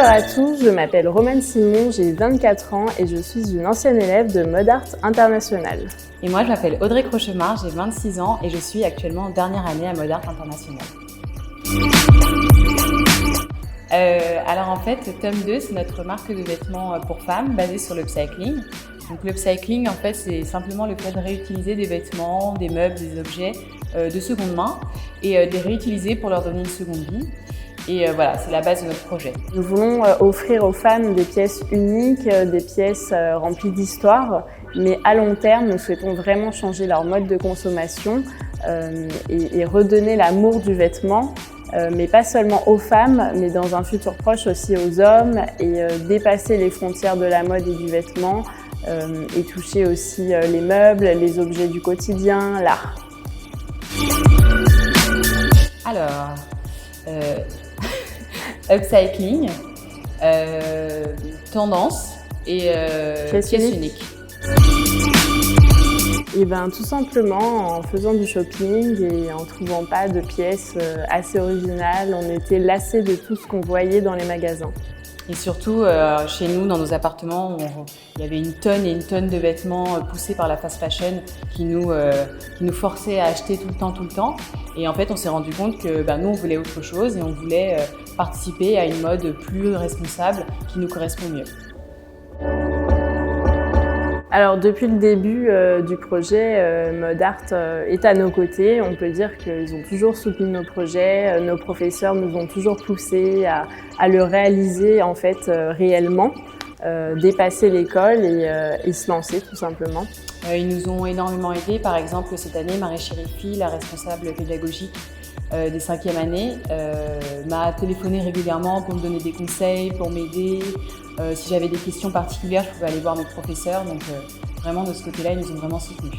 à tous, je m'appelle Romane Simon, j'ai 24 ans et je suis une ancienne élève de Mode Art International. Et moi, je m'appelle Audrey Crochemar, j'ai 26 ans et je suis actuellement en dernière année à Mode Art International. Alors en fait, Tome 2, c'est notre marque de vêtements pour femmes basée sur l'upcycling. Donc l'upcycling, en fait, c'est simplement le fait de réutiliser des vêtements, des meubles, des objets de seconde main et de les réutiliser pour leur donner une seconde vie. Et voilà, c'est la base de notre projet. Nous voulons offrir aux femmes des pièces uniques, des pièces remplies d'histoire, mais à long terme, nous souhaitons vraiment changer leur mode de consommation et redonner l'amour du vêtement, mais pas seulement aux femmes, mais dans un futur proche aussi aux hommes, et dépasser les frontières de la mode et du vêtement, et toucher aussi les meubles, les objets du quotidien, l'art. Alors, upcycling, tendance et pièces uniques. Et tout simplement en faisant du shopping et en trouvant pas de pièces assez originales, on était lassés de tout ce qu'on voyait dans les magasins. Et surtout, chez nous, dans nos appartements, il y avait une tonne et une tonne de vêtements poussés par la fast fashion qui nous forçaient à acheter tout le temps. Et en fait, on s'est rendu compte que nous, on voulait autre chose et on voulait participer à une mode plus responsable qui nous correspond mieux. Alors depuis le début du projet, Mode Art est à nos côtés. On peut dire qu'ils ont toujours soutenu nos projets. Nos professeurs nous ont toujours poussés à le réaliser en fait réellement, dépasser l'école et se lancer tout simplement. Ils nous ont énormément aidés. Par exemple, cette année, Marie Chérifi, la responsable pédagogique des 5e années, m'a téléphoné régulièrement pour me donner des conseils, pour m'aider. Si j'avais des questions particulières, je pouvais aller voir mes professeurs. Donc vraiment, de ce côté-là, ils nous ont vraiment soutenus.